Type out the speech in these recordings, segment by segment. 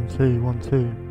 1-2, 1-2.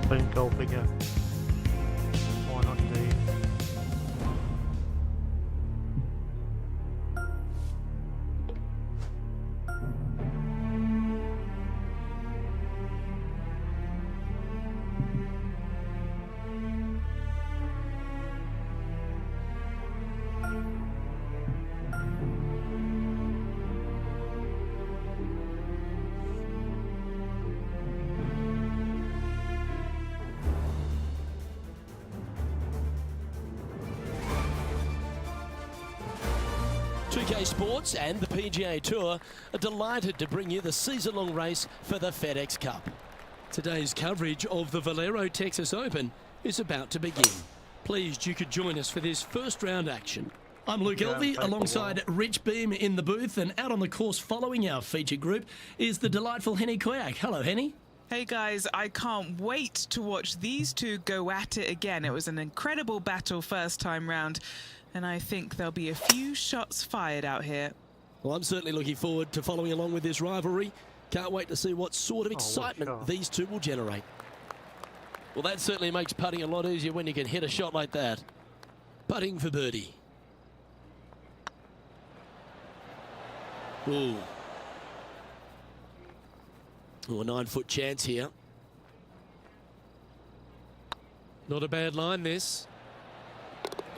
Playing golf again. Why not indeed? PGA Sports and the PGA Tour are delighted to bring you the season-long race for the FedEx Cup. Today's coverage of the Valero Texas Open is about to begin. Pleased you could join us for this first round action. I'm Luke Elvey alongside Rich Beam in the booth, and out on the course following our feature group is the delightful Henny Koyak. Hello, Henny. Hey guys, I can't wait to watch these two go at it again. It was an incredible battle first time round, and I think there'll be a few shots fired out here. Well, I'm certainly looking forward to following along with this rivalry. Can't wait to see what sort of excitement these two will generate. Well, that certainly makes putting a lot easier when you can hit a shot like that. Putting for birdie. Ooh. Oh, a 9-foot chance here. Not a bad line, this.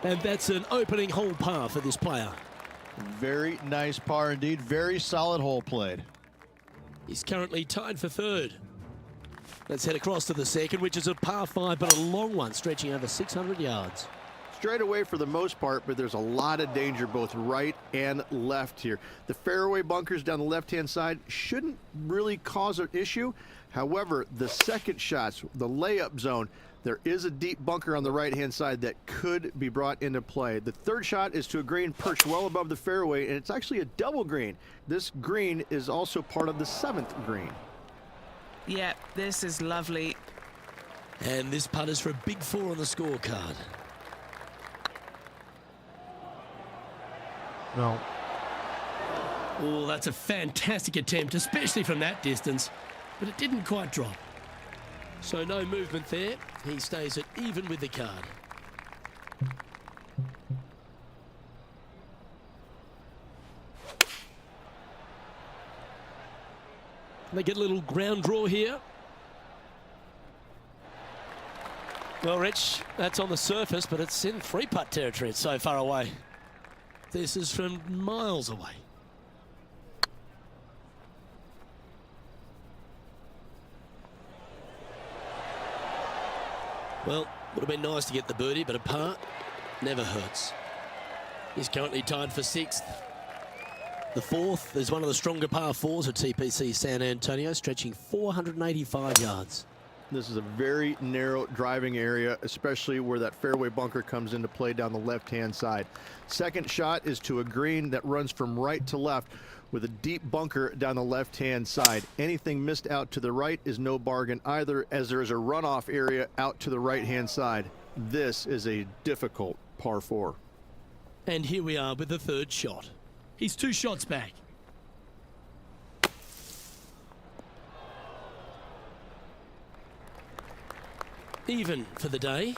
And that's an opening hole par for this player. Very nice par indeed. Very solid hole played. He's currently tied for third. Let's head across to the second, which is a par 5, but a long one, stretching over 600 yards. Straight away for the most part, but there's a lot of danger both right and left here. The fairway bunkers down the left-hand side shouldn't really cause an issue. However, the second shots, the layup zone, there is a deep bunker on the right-hand side that could be brought into play. The third shot is to a green perched well above the fairway, and it's actually a double green. This green is also part of the 7th green. Yeah, this is lovely. And this putt is for a big 4 on the scorecard. No. Oh, that's a fantastic attempt, especially from that distance, but it didn't quite drop. So no movement there. He stays at even with the card. They get a little ground draw here. Well, Rich, that's on the surface, but it's in 3-putt territory. It's so far away. This is from miles away. Well, would have been nice to get the birdie, but a par never hurts. He's currently tied for 6th. The 4th is one of the stronger par 4s at TPC San Antonio, stretching 485 yards. This is a very narrow driving area, especially where that fairway bunker comes into play down the left-hand side. Second shot is to a green that runs from right to left with a deep bunker down the left-hand side. Anything missed out to the right is no bargain either, as there is a runoff area out to the right-hand side. This is a difficult par 4. And here we are with the third shot. He's 2 shots back. Even for the day.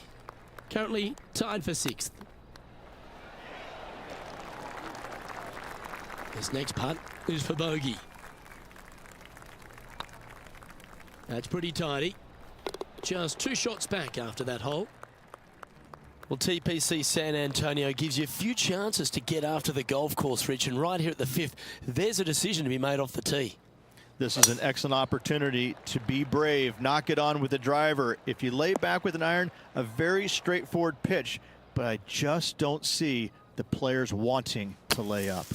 Currently tied for 6th. This next putt is for bogey. That's pretty tidy. Just 2 shots back after that hole. Well, TPC San Antonio gives you a few chances to get after the golf course, Rich, and right here at the 5th, there's a decision to be made off the tee. This is an excellent opportunity to be brave, knock it on with the driver. If you lay back with an iron, a very straightforward pitch, but I just don't see the players wanting to lay up.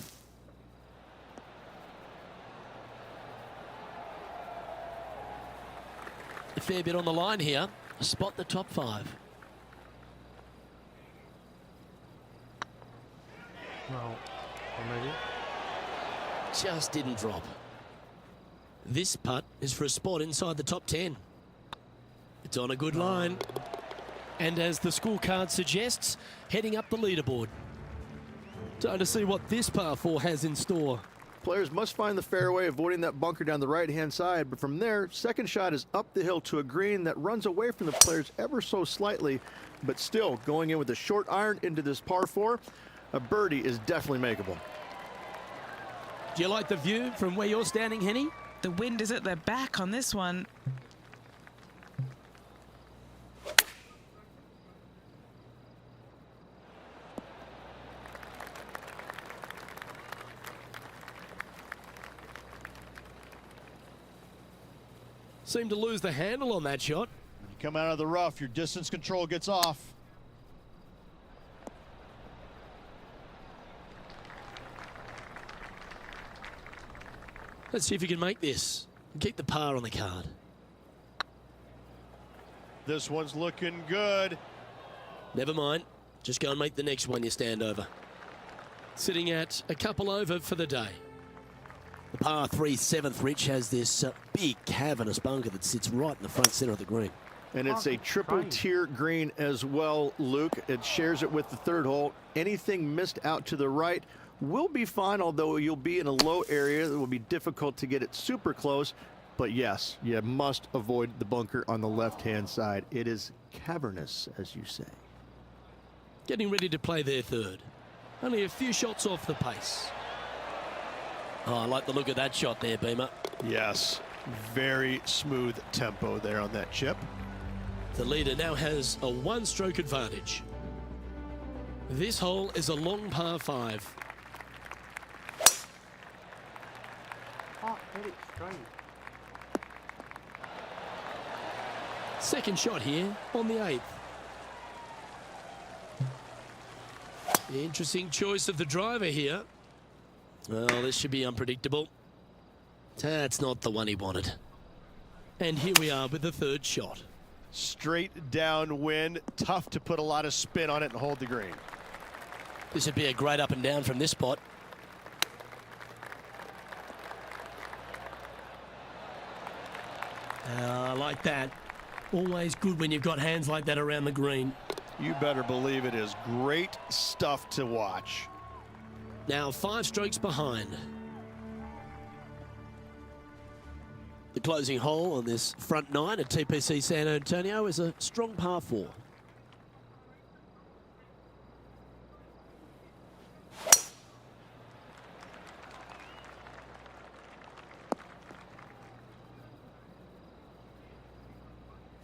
A fair bit on the line here. Spot the top 5. Well, or maybe. Just didn't drop. This putt is for a spot inside the top 10. It's on a good line. And as the scorecard suggests, heading up the leaderboard. Time to see what this par 4 has in store. Players must find the fairway, avoiding that bunker down the right-hand side. But from there, second shot is up the hill to a green that runs away from the players ever so slightly. But still, going in with a short iron into this par 4, a birdie is definitely makeable. Do you like the view from where you're standing, Henny? The wind is at their back on this one. Seemed to lose the handle on that shot. When you come out of the rough, your distance control gets off. Let's see if you can make this. Keep the par on the card. This one's looking good. Never mind. Just go and make the next one you stand over. Sitting at a couple over for the day. The par 3 7th, Rich, has this big cavernous bunker that sits right in the front center of the green. And it's a triple tier green as well, Luke. It shares it with the 3rd hole. Anything missed out to the right will be fine, although you'll be in a low area. It will be difficult to get it super close. But yes, you must avoid the bunker on the left-hand side. It is cavernous, as you say. Getting ready to play their 3rd. Only a few shots off the pace. Oh, I like the look of that shot there, Beamer. Yes, very smooth tempo there on that chip. The leader now has a 1-stroke advantage. This hole is a long par 5. Oh, hit it straight. Second shot here on the 8th. The interesting choice of the driver here. Well, this should be unpredictable. That's not the one he wanted. And here we are with the 3rd shot. Straight downwind, tough to put a lot of spin on it and hold the green. This would be a great up and down from this spot. I like that. Always good when you've got hands like that around the green. You better believe it is great stuff to watch. Now 5 strokes behind. The closing hole on this front 9 at TPC San Antonio is a strong par 4.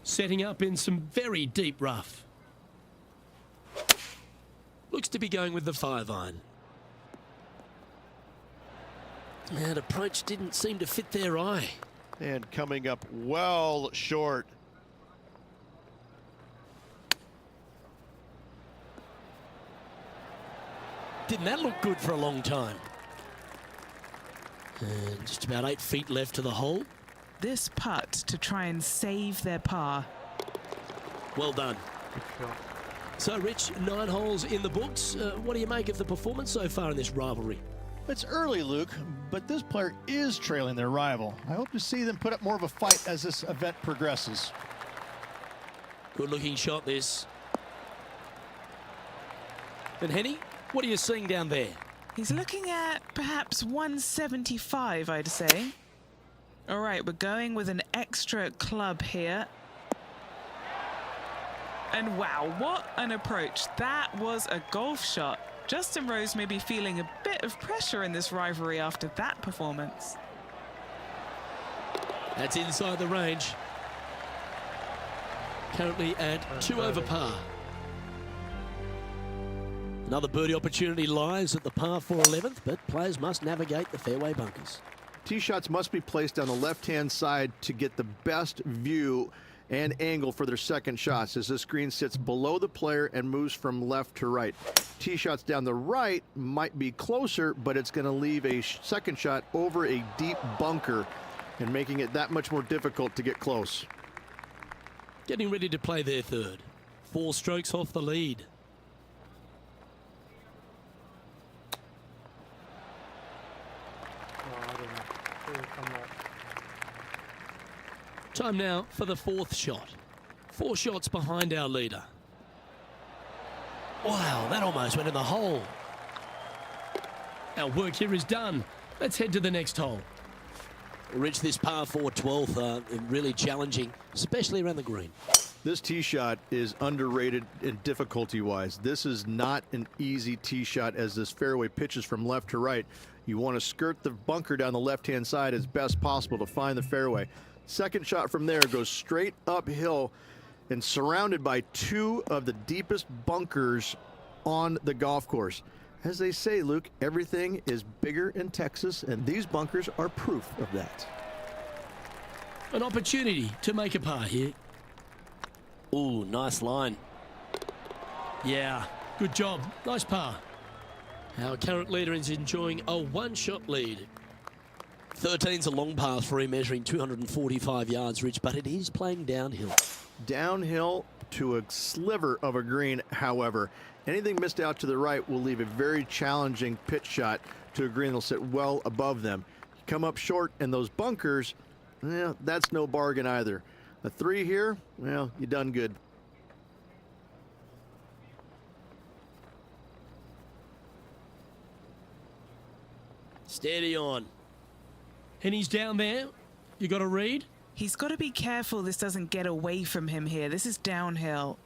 Setting up in some very deep rough. Looks to be going with the 5-iron. That approach didn't seem to fit their eye. And coming up well short. Didn't that look good for a long time? And just about 8 feet left to the hole. This putt to try and save their par. Well done. Good shot. So, Rich, 9 holes in the books. What do you make of the performance so far in this rivalry? It's early, Luke, but this player is trailing their rival. I hope to see them put up more of a fight as this event progresses. Good looking shot, this. And Henny, what are you seeing down there? He's looking at perhaps 175, I'd say. All right, we're going with an extra club here. And wow, what an approach. That was a golf shot. Justin Rose may be feeling a bit of pressure in this rivalry after that performance. That's inside the range. Currently at 2 over par. Another birdie opportunity lies at the par 4 11th, but players must navigate the fairway bunkers. Tee shots must be placed on the left-hand side to get the best view and angle for their second shots, as this green sits below the player and moves from left to right. Tee shots down the right might be closer, but it's going to leave a second shot over a deep bunker and making it that much more difficult to get close. Getting ready to play their third. 4 strokes off the lead. Oh, I don't know. It'll come back. Time now for the 4th shot. 4 shots behind our leader. Wow, that almost went in the hole. Our work here is done. Let's head to the next hole. Rich, this par 4 12th, really challenging, especially around the green. This tee shot is underrated in difficulty-wise. This is not an easy tee shot, as this fairway pitches from left to right. You want to skirt the bunker down the left-hand side as best possible to find the fairway. Second shot from there goes straight uphill and surrounded by 2 of the deepest bunkers on the golf course. As they say, Luke, everything is bigger in Texas, and these bunkers are proof of that. An opportunity to make a par here. Ooh, nice line. Yeah, good job. Nice par. Our current leader is enjoying a 1-shot lead. 13's a long par 3, measuring 245 yards, Rich, but it is playing downhill. Downhill to a sliver of a green, however. Anything missed out to the right will leave a very challenging pitch shot to a green that'll sit well above them. You come up short in those bunkers, that's no bargain either. A 3 here, well, you done good. Steady on. And he's down there. You got to read? He's got to be careful this doesn't get away from him here. This is downhill.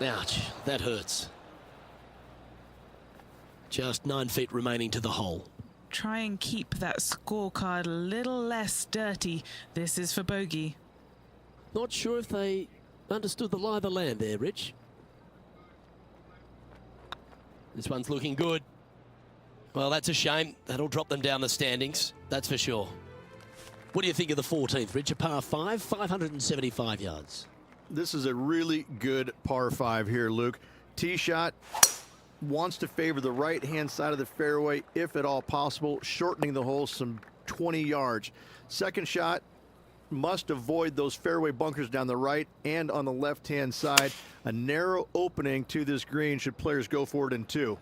Ouch, that hurts. Just 9 feet remaining to the hole. Try and keep that scorecard a little less dirty. This is for bogey. Not sure if they understood the lie of the land there, Rich. This one's looking good. Well, that's a shame. That'll drop them down the standings, that's for sure. What do you think of the 14th, Rich? A par 5, 575 yards. This is a really good par 5 here, Luke. Tee shot wants to favor the right-hand side of the fairway, if at all possible, shortening the hole some 20 yards. Second shot must avoid those fairway bunkers down the right and on the left-hand side. A narrow opening to this green should players go for it in 2.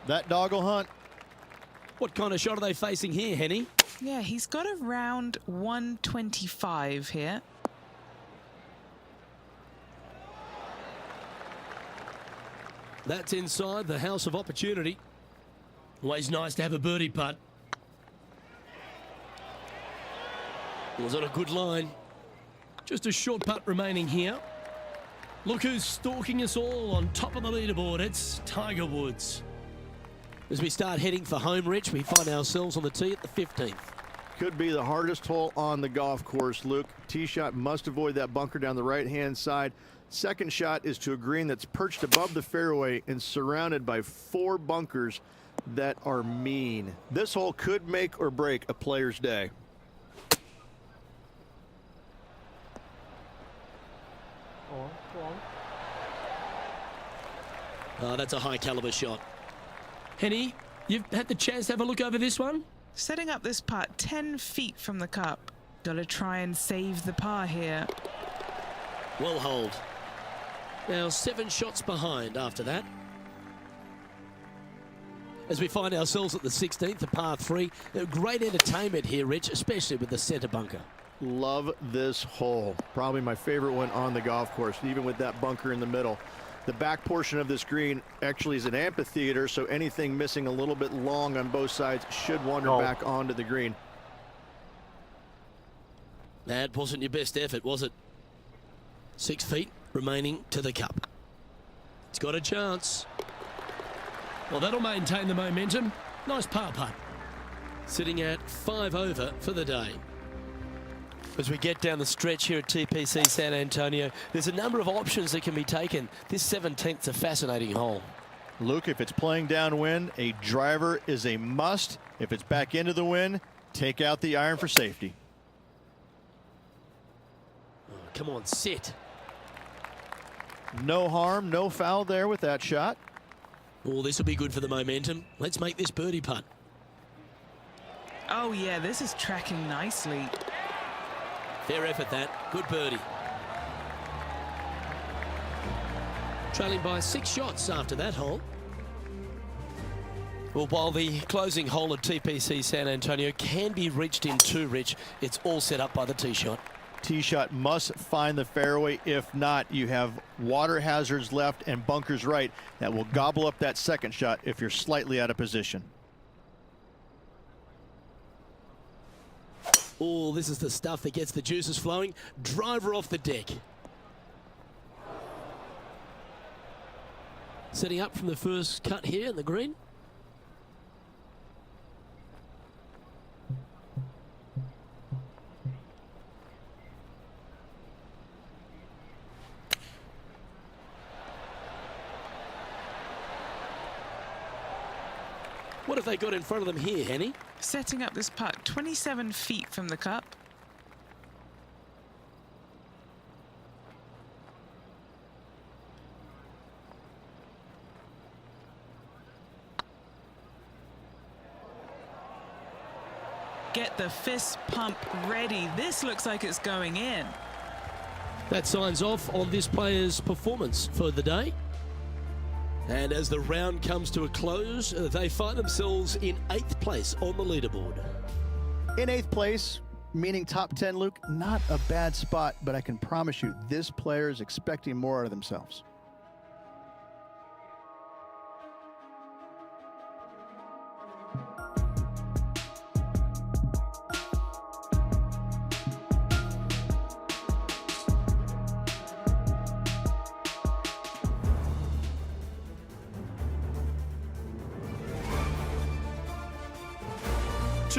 That dog will hunt. What kind of shot are they facing here, Henny? Yeah, he's got around 125 here. That's inside the house of opportunity. Always nice to have a birdie putt. Was on a good line. Just a short putt remaining here. Look who's stalking us all on top of the leaderboard. It's Tiger Woods. As we start heading for home, Rich, we find ourselves on the tee at the 15th. Could be the hardest hole on the golf course, Luke. Tee shot must avoid that bunker down the right-hand side. Second shot is to a green that's perched above the fairway and surrounded by 4 bunkers that are mean. This hole could make or break a player's day. Go on. That's a high caliber shot. Henny, you've had the chance to have a look over this one? Setting up this putt 10 feet from the cup. Got to try and save the par here. Well hold. Now 7 shots behind after that. As we find ourselves at the 16th, the par 3. Great entertainment here, Rich, especially with the center bunker. Love this hole. Probably my favorite one on the golf course, even with that bunker in the middle. The back portion of this green actually is an amphitheater, so anything missing a little bit long on both sides should wander back onto the green. That wasn't your best effort, was it? 6 feet remaining to the cup. It's got a chance. Well, that'll maintain the momentum. Nice par putt. Sitting at 5 over for the day. As we get down the stretch here at TPC San Antonio, there's a number of options that can be taken. This 17th's a fascinating hole. Luke, if it's playing downwind, a driver is a must. If it's back into the wind, take out the iron for safety. Oh, come on, sit. No harm, no foul there with that shot. Oh, this will be good for the momentum. Let's make this birdie putt. Oh yeah, this is tracking nicely. Fair effort that. Good birdie. Trailing by 6 shots after that hole. Well, while the closing hole at TPC San Antonio can be reached in 2, Rich, it's all set up by the tee shot. Tee shot must find the fairway. If not, you have water hazards left and bunkers right that will gobble up that second shot if you're slightly out of position. Oh, this is the stuff that gets the juices flowing. Driver off the deck. Setting up from the first cut here in the green. What have they got in front of them here, Henny? Setting up this putt 27 feet from the cup. Get the fist pump ready. This looks like it's going in. That signs off on this player's performance for the day. And as the round comes to a close, they find themselves in 8th place on the leaderboard. In 8th place, meaning top 10, Luke, not a bad spot, but I can promise you this player is expecting more out of themselves.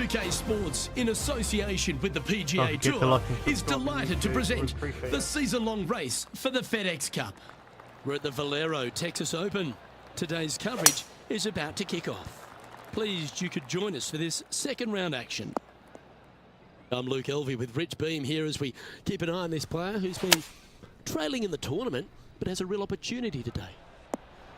PGA2K Sports, in association with the Oh, PGA get the Tour, lucky. is delighted to present Appreciate the it. season-long race for the FedEx Cup. We're at the Valero Texas Open. Today's coverage is about to kick off. Pleased you could join us for this second round action. I'm Luke Elvey with Rich Beam here as we keep an eye on this player who's been trailing in the tournament but has a real opportunity today.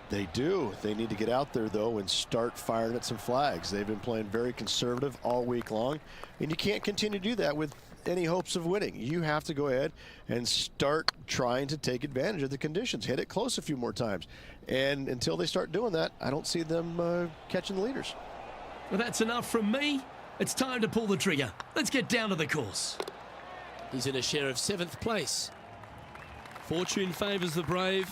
They do. They need to get out there, though, and start firing at some flags. They've been playing very conservative all week long, and you can't continue to do that with any hopes of winning. You have to go ahead and start trying to take advantage of the conditions. Hit it close a few more times. And until they start doing that, I don't see them catching the leaders. Well, that's enough from me. It's time to pull the trigger. Let's get down to the course. He's in a share of 7th place. Fortune favours the brave.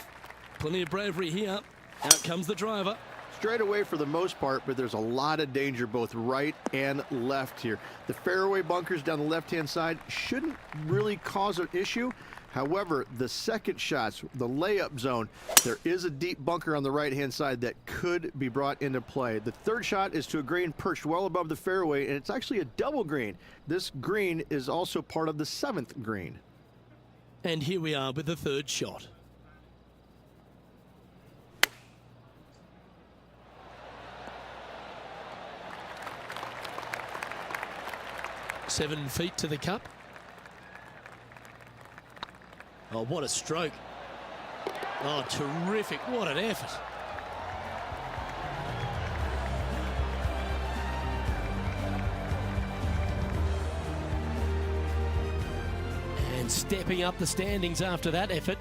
Plenty of bravery here. Out comes the driver. Straight away for the most part, but there's a lot of danger both right and left here. The fairway bunkers down the left-hand side shouldn't really cause an issue. However, the second shots, the layup zone, there is a deep bunker on the right-hand side that could be brought into play. The third shot is to a green perched well above the fairway, and it's actually a double green. This green is also part of the 7th green. And here we are with the third shot. Seven feet to the cup. Oh, what a stroke. Oh, terrific. What an effort. And stepping up the standings after that effort.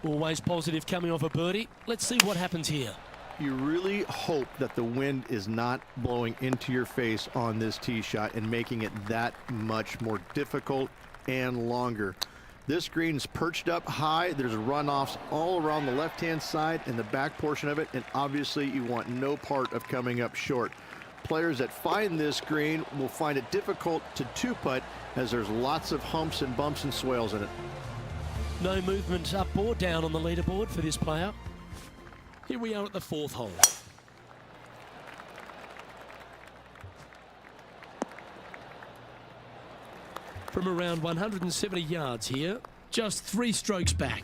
Always positive coming off a birdie. Let's see what happens here. You really hope that the wind is not blowing into your face on this tee shot and making it that much more difficult and longer. This green's perched up high. There's runoffs all around the left-hand side and the back portion of it, and obviously you want no part of coming up short. Players that find this green will find it difficult to two-putt as there's lots of humps and bumps and swales in it. No movement up or down on the leaderboard for this player. Here we are at the 4th hole. from around 170 yards here, just 3 strokes back.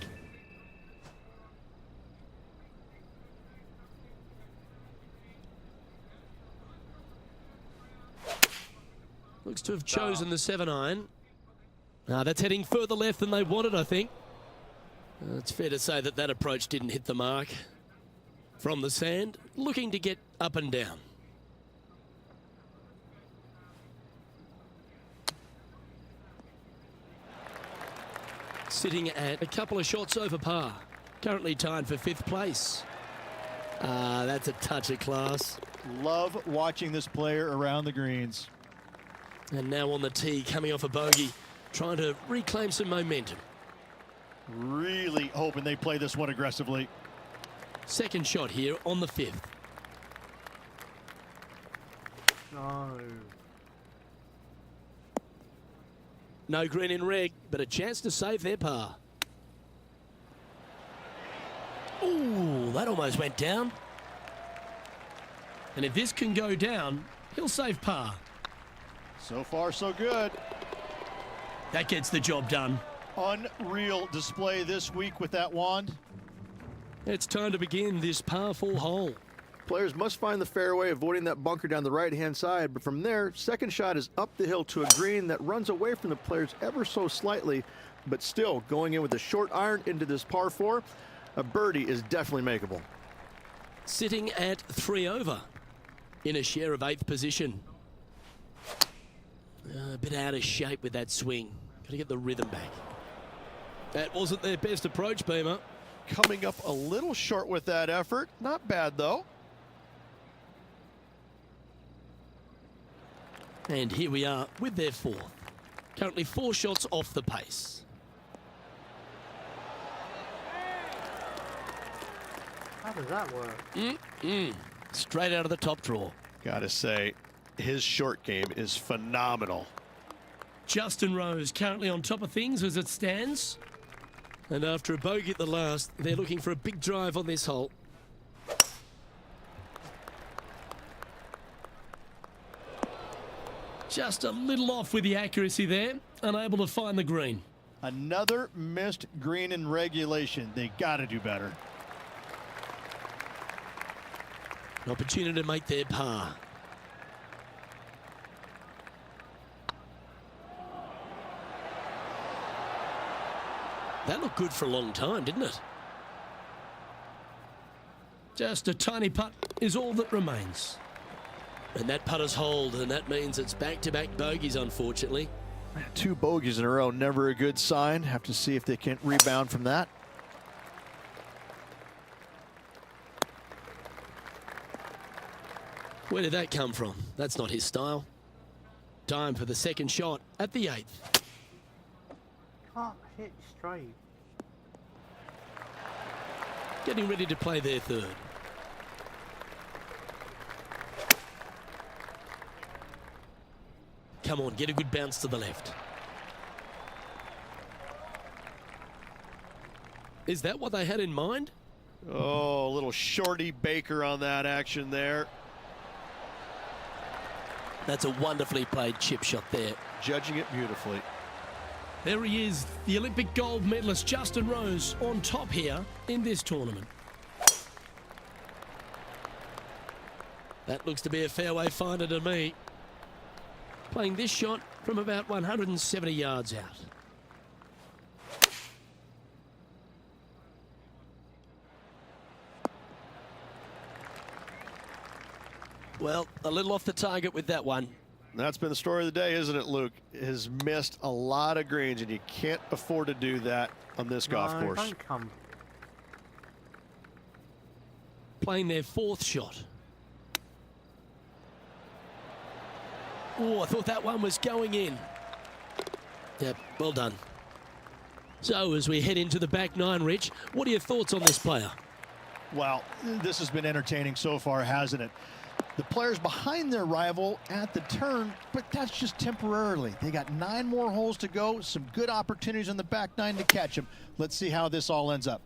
Looks to have chosen the 7-iron. That's heading further left than they wanted, I think. It's fair to say that that approach didn't hit the mark. From the sand, looking to get up and down. Sitting at a couple of shots over par. Currently tied for 5th place. That's a touch of class. Love watching this player around the greens. And now on the tee, coming off a bogey, trying to reclaim some momentum. Really hoping they play this one aggressively. Second shot here on the 5th. No. No green in reg, but a chance to save their par. Ooh, that almost went down. And if this can go down, he'll save par. So far, so good. That gets the job done. Unreal display this week with that wand. It's time to begin this par 4 hole. Players must find the fairway, avoiding that bunker down the right-hand side. But from there, second shot is up the hill to a green that runs away from the players ever so slightly, but still going in with a short iron into this par 4. A birdie is definitely makeable. Sitting at 3 over in a share of 8th position. A bit out of shape with that swing. Got to get the rhythm back. That wasn't their best approach, Beamer. Coming up a little short with that effort. Not bad, though. And here we are with their 4th. Currently 4 shots off the pace. How does that work? Straight out of the top drawer. Gotta say, his short game is phenomenal. Justin Rose currently on top of things as it stands. And after a bogey at the last, they're looking for a big drive on this hole. Just a little off with the accuracy there, unable to find the green. Another missed green in regulation. They gotta do better. An opportunity to make their par. That looked good for a long time, didn't it? Just a tiny putt is all that remains. And that putter's hold, and that means it's back-to-back bogeys, unfortunately. 2 bogeys in a row, never a good sign. Have to see if they can rebound from that. Where did that come from? That's not his style. Time for the second shot at the 8th. Can't hit straight. Getting ready to play their 3rd. Come on, get a good bounce to the left. Is that what they had in mind? Oh, a little shorty Baker on that action there. That's a wonderfully played chip shot there. Judging it beautifully. There he is, the Olympic gold medalist Justin Rose on top here in this tournament. That looks to be a fairway finder to me. Playing this shot from about 170 yards out. Well, a little off the target with that one. That's been the story of the day, isn't it, Luke? Has missed a lot of greens, and you can't afford to do that on this golf course. Don't come. Playing their 4th shot. Oh, I thought that one was going in. Yep, well done. So as we head into the back 9, Rich, what are your thoughts on this player? Well, this has been entertaining so far, hasn't it? The players behind their rival at the turn, but that's just temporarily. They got 9 more holes to go, some good opportunities on the back 9 to catch them. Let's see how this all ends up.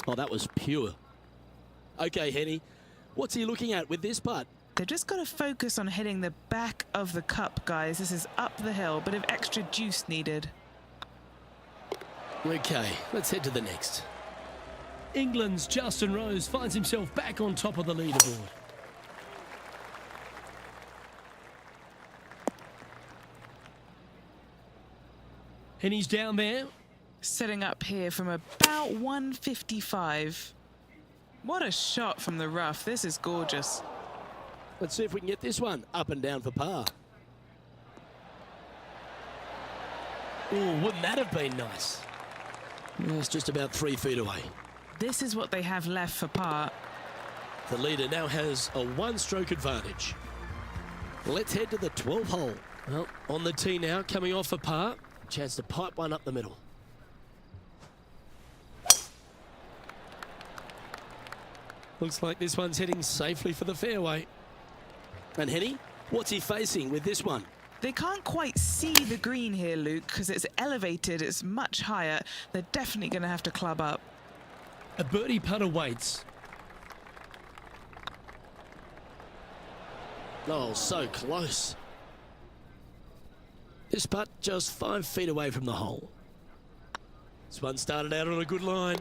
Oh, that was pure. Okay, Henny, What's he looking at with this putt? They've just got to focus on hitting the back of the cup, guys. This is up the hill, bit of extra juice needed. Okay, let's head to the next. England's Justin Rose finds himself back on top of the leaderboard. And he's down there. Setting up here from about 155. What a shot from the rough. This is gorgeous. Let's see if we can get this one up and down for par. Oh, wouldn't that have been nice? It's just about 3 feet away. This is what they have left for par. The leader now has a one-stroke advantage. Let's head to the 12th hole. Well, on the tee now, coming off for par. Chance to pipe one up the middle. Looks like this one's heading safely for the fairway. And Henny, what's he facing with this one? They can't quite see the green here, Luke, because it's elevated, it's much higher. They're definitely going to have to club up. A birdie putt awaits. Oh, so close. This putt just 5 feet away from the hole. This one started out on a good line.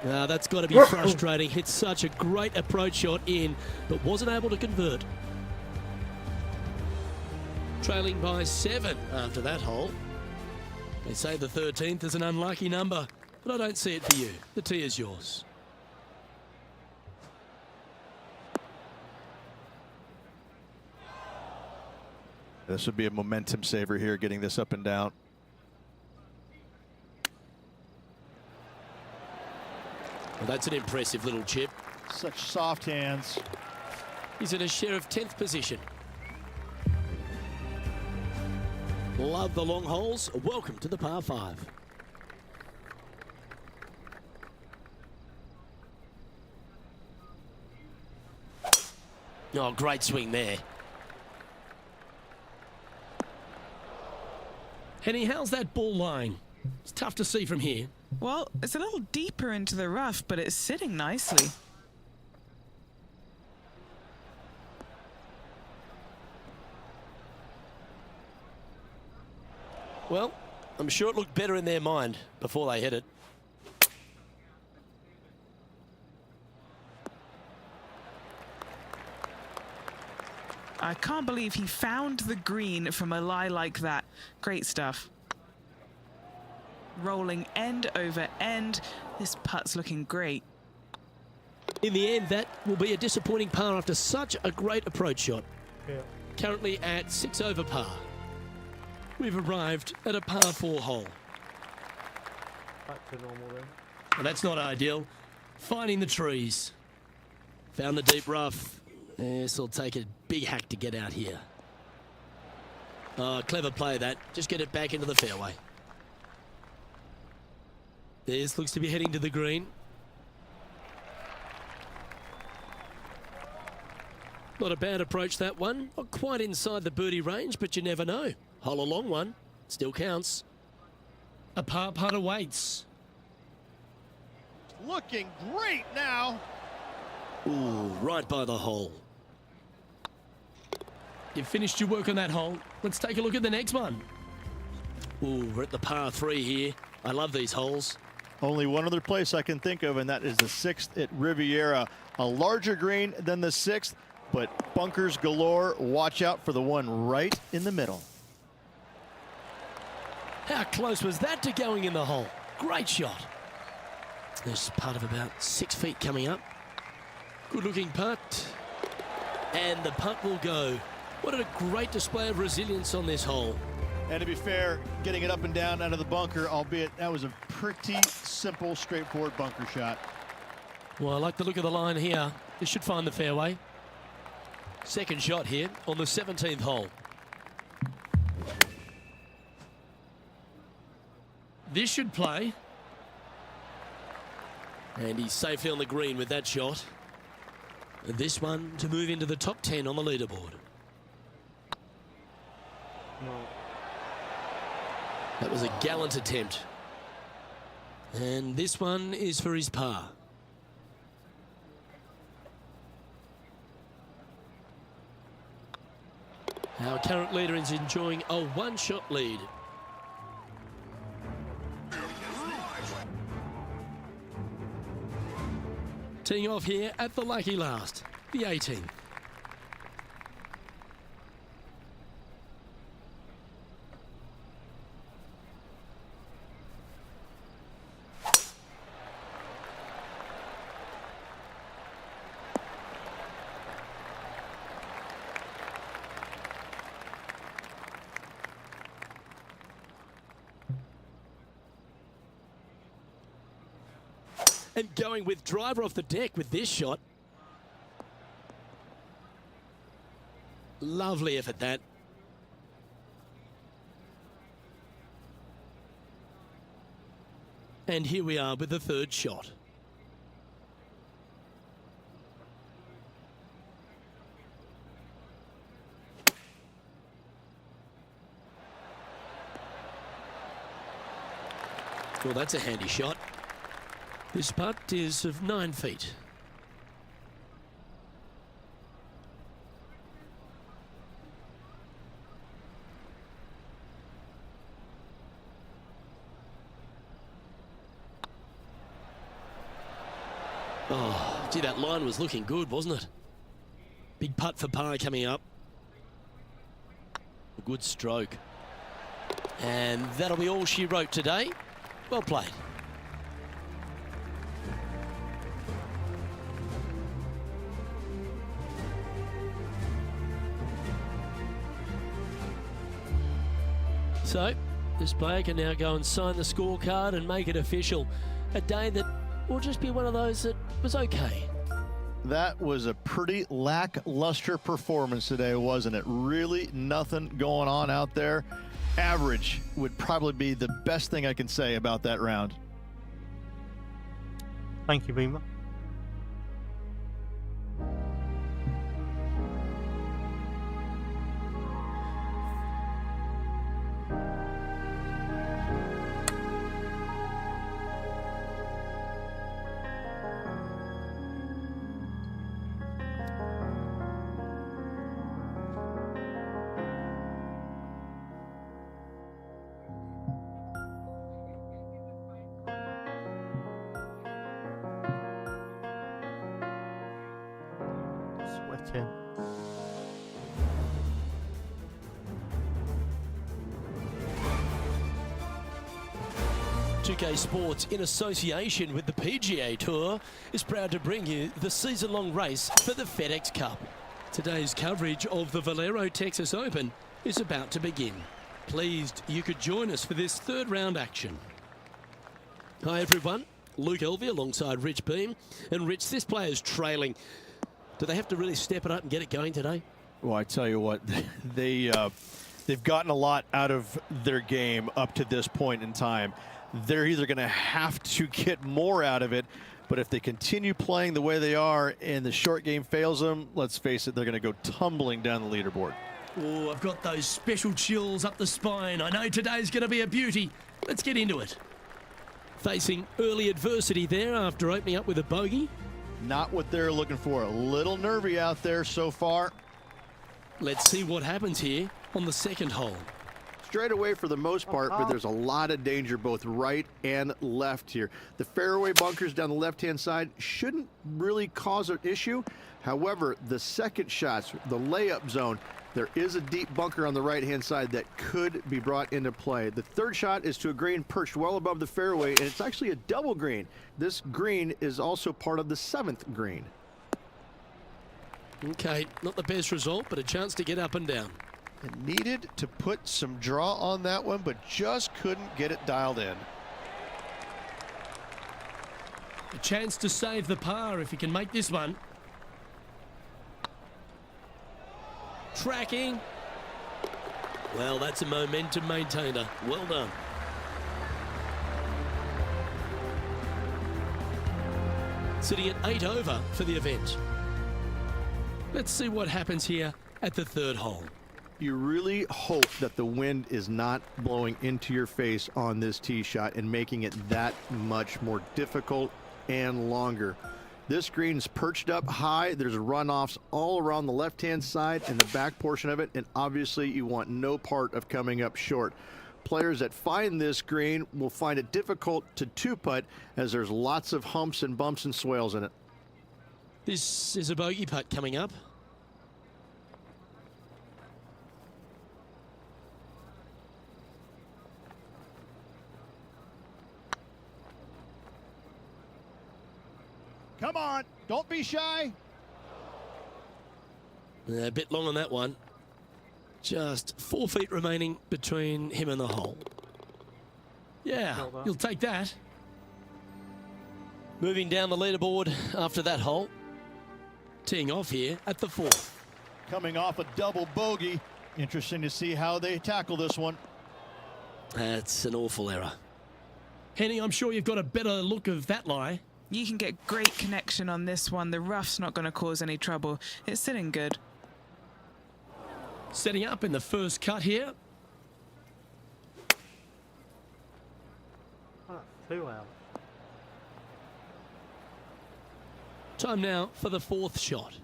Now that's got to be frustrating. Hit such a great approach shot in, but wasn't able to convert. Trailing by 7 after that hole. They say the 13th is an unlucky number, but I don't see it for you. The tee is yours. This would be a momentum saver here, getting this up and down. Well, that's an impressive little chip. Such soft hands. He's in a share of 10th position. Love the long holes. Welcome to the par 5. Oh, great swing there. Henny, how's that ball lying? It's tough to see from here. Well, it's a little deeper into the rough, but it's sitting nicely. Well, I'm sure it looked better in their mind before they hit it. I can't believe he found the green from a lie like that. Great stuff. Rolling end over end. This putt's looking great. In the end, that will be a disappointing par after such a great approach shot. Yeah. Currently at 6 over par. We've arrived at a par 4 hole. Back to normal then. Well, that's not ideal. Finding the trees. Found the deep rough. This will take a big hack to get out here. Oh, clever play that. Just get it back into the fairway. This looks to be heading to the green. Not a bad approach, that one. Not quite inside the birdie range, but you never know. Hole a long one. Still counts. A par putt awaits. Looking great now. Ooh, right by the hole. You've finished your work on that hole. Let's take a look at the next one. Ooh, we're at the par 3 here. I love these holes. Only one other place I can think of, and that is the 6th at Riviera. A larger green than the 6th, but bunkers galore. Watch out for the one right in the middle. How close was that to going in the hole? Great shot. There's part of about 6 feet coming up. Good looking putt. And the putt will go. What a great display of resilience on this hole. And to be fair, getting it up and down out of the bunker, albeit that was a pretty simple, straightforward bunker shot. Well, I like the look of the line here. This should find the fairway. Second shot here on the 17th hole. This should play. And he's safely on the green with that shot. And this one to move into the top 10 on the leaderboard. No. That was a gallant attempt. And this one is for his par. Our current leader is enjoying a one-shot lead. Teeing off here at the lucky last, the 18th. And going with driver off the deck with this shot. Lovely effort, that. And here we are with the third shot. Well, that's a handy shot. This putt is of 9 feet. Oh, gee, that line was looking good, wasn't it? Big putt for par coming up. A good stroke. And that'll be all she wrote today. Well played. So, this player can now go and sign the scorecard and make it official. A day that will just be one of those that was okay. That was a pretty lackluster performance today, wasn't it? Really nothing going on out there. Average would probably be the best thing I can say about that round. Thank you, Beamer. Sweating. PGA2K Sports, in association with the PGA Tour, is proud to bring you the season-long race for the FedEx Cup. Today's coverage of the Valero Texas Open is about to begin. Pleased you could join us for this third round action. Hi everyone, Luke Elvey alongside Rich Beam. And Rich, this player's trailing. Do they have to really step it up and get it going today? Well, I tell you what, they've gotten a lot out of their game up to this point in time. They're either going to have to get more out of it, but if they continue playing the way they are and the short game fails them, let's face it, they're going to go tumbling down the leaderboard. Oh, I've got those special chills up the spine. I know today's going to be a beauty. Let's get into it. Facing early adversity there after opening up with a bogey. Not what they're looking for. A little nervy out there so far. Let's see what happens here on the second hole. Straight away for the most part, but there's a lot of danger both right and left here. The fairway bunkers down the left-hand side shouldn't really cause an issue. However, the second shots, the layup zone, there is a deep bunker on the right-hand side that could be brought into play. The third shot is to a green perched well above the fairway, and it's actually a double green. This green is also part of the 7th green. Okay, not the best result, but a chance to get up and down. It needed to put some draw on that one, but just couldn't get it dialed in. A chance to save the par if he can make this one. Tracking. Well, that's a momentum maintainer. Well done. Sitting at 8 over for the event. Let's see what happens here at the third hole. You really hope that the wind is not blowing into your face on this tee shot and making it that much more difficult and longer. This green's perched up high. There's runoffs all around the left-hand side and the back portion of it, and obviously you want no part of coming up short. Players that find this green will find it difficult to two-putt as there's lots of humps and bumps and swales in it. This is a bogey putt coming up. Come on, don't be shy. A bit long on that one. Just 4 feet remaining between him and the hole. Yeah, you'll take that. Moving down the leaderboard after that hole. Teeing off here at the 4th. Coming off a double bogey. Interesting to see how they tackle this one. That's an awful error. Henny, I'm sure you've got a better look of that lie. You can get great connection on this one. The rough's not going to cause any trouble. It's sitting good. Setting up in the first cut here. Oh, 2 out. Time now for the 4th shot.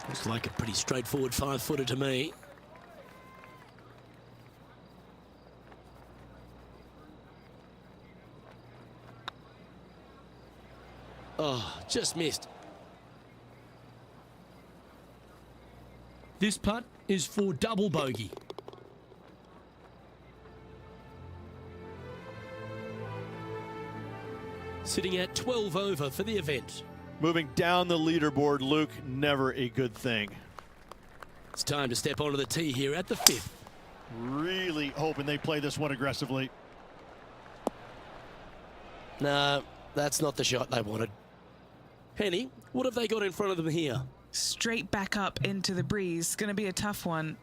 Looks like a pretty straightforward 5-footer to me. Oh, just missed. This putt is for double bogey. Sitting at 12 over for the event. Moving down the leaderboard, Luke, never a good thing. It's time to step onto the tee here at the 5th. Really hoping they play this one aggressively. No, that's not the shot they wanted. Henny, what have they got in front of them here? Straight back up into the breeze. Going to be a tough one.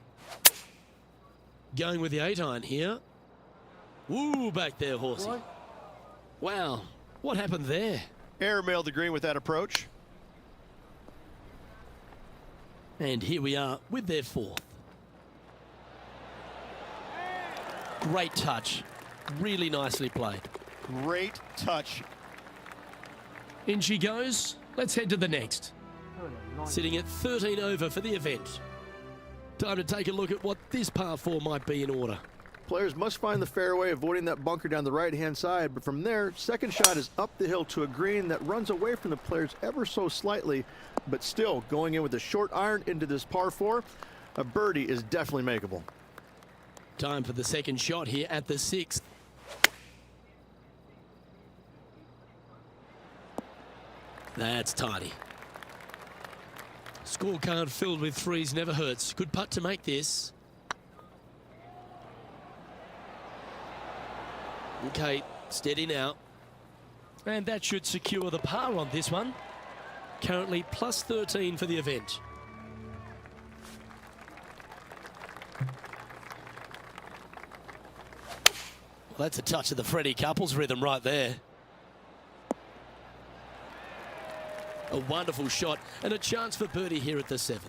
Going with the 8-iron here. Woo, back there, horsey. What? Wow, what happened there? Airmailed the green with that approach. And here we are with their 4th. Great touch. Really nicely played. Great touch. In she goes. Let's head to the next. Sitting at 13 over for the event. Time to take a look at what this par 4 might be in order. Players must find the fairway, avoiding that bunker down the right-hand side, but from there, second shot is up the hill to a green that runs away from the players ever so slightly, but still going in with a short iron into this par 4. A birdie is definitely makeable. Time for the second shot here at the 6th. That's tidy. Scorecard filled with 3s never hurts. Good putt to make this. Okay, steady now. And that should secure the par on this one. Currently plus 13 for the event. Well, that's a touch of the Freddie Couples rhythm right there. A wonderful shot and a chance for birdie here at the 7th.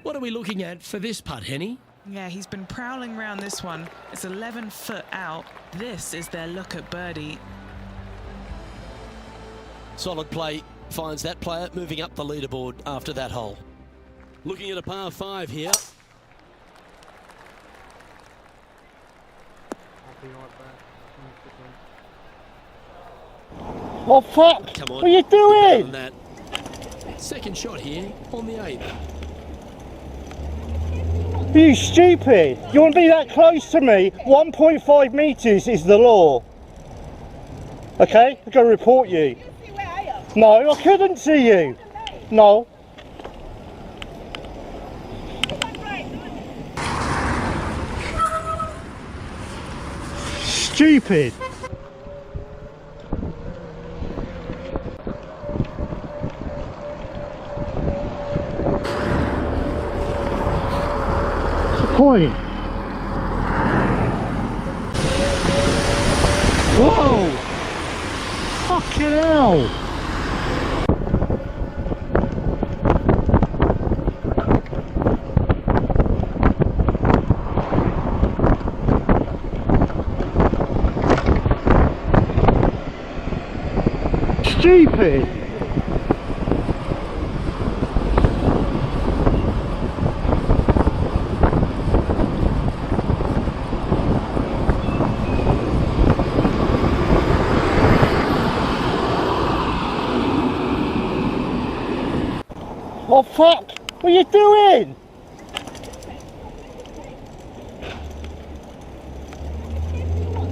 What are we looking at for this putt, Henny? Yeah, he's been prowling around this one. It's 11 foot out. This is their look at birdie. Solid play finds that player moving up the leaderboard after that hole. Looking at a par 5 here. I'll be right back. Oh fuck! Come on. What are you doing? That. Second shot here on the 8th. Are you stupid? You want to be that close to me? 1.5 meters is the law. Okay, I'm going to report you. No, I couldn't see you. No. Stupid. Point. Whoa! Fucking hell! stupid? Oh fuck! What are you doing?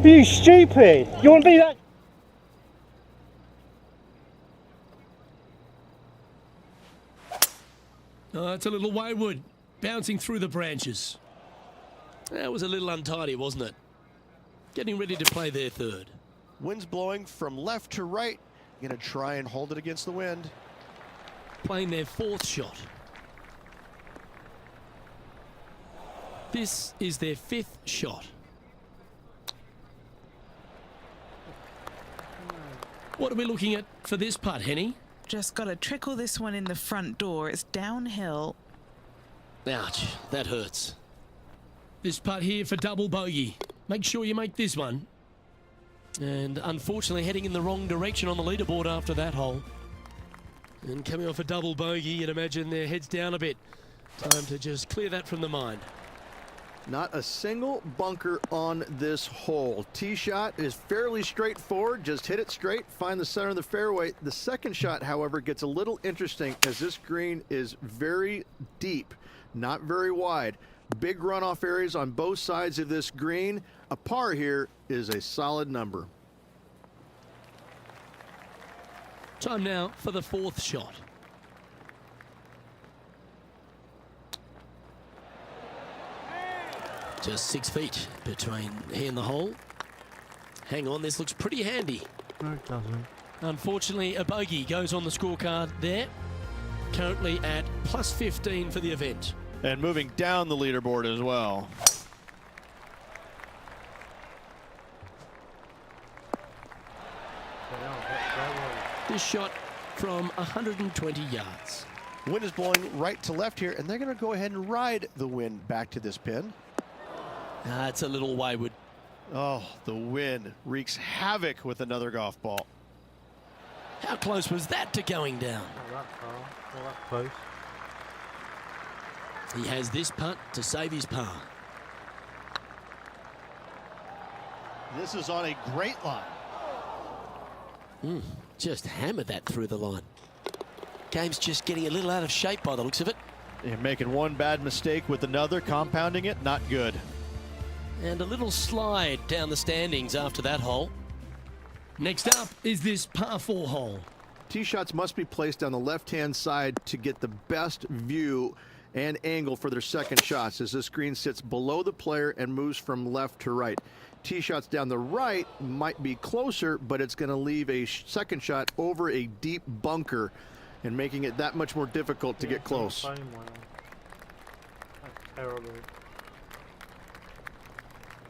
Are you stupid? You want to be that? Oh, it's a little wayward, bouncing through the branches. That was a little untidy, wasn't it? Getting ready to play their third. Wind's blowing from left to right. Gonna try and hold it against the wind. Playing their fourth shot. This is their fifth shot. What are we looking at for this putt, Henny? Just got to trickle this one in the front door. It's downhill. Ouch, that hurts. This putt here for double bogey. Make sure you make this one. And unfortunately heading in the wrong direction on the leaderboard after that hole. And coming off a double bogey, you'd imagine their heads down a bit. Time to just clear that from the mind. Not a single bunker on this hole. Tee shot is fairly straightforward. Just hit it straight, find the center of the fairway. The second shot, however, gets a little interesting as this green is very deep, not very wide. Big runoff areas on both sides of this green. A par here is a solid number. Time now for the fourth shot. Just 6 feet between he and the hole. Hang on, this looks pretty handy. No, it doesn't. Unfortunately, a bogey goes on the scorecard there. Currently at plus 15 for the event. And moving down the leaderboard as well. This shot from 120 yards. Wind is blowing right to left here, and they're going to go ahead and ride the wind back to this pin. It's a little wayward. Oh, the wind wreaks havoc with another golf ball. How close was that to going down? Not that far. Not that close. He has this putt to save his par. This is on a great line. Just hammered that through the line. Game's just getting a little out of shape by the looks of it. You're making one bad mistake with another, compounding it, not good. And a little slide down the standings after that hole. Next up is this par 4 hole. Tee shots must be placed on the left-hand side to get the best view and angle for their second shots as this green sits below the player and moves from left to right. Tee shots down the right might be closer, but it's going to leave a second shot over a deep bunker and making it that much more difficult to get close. That's terrible.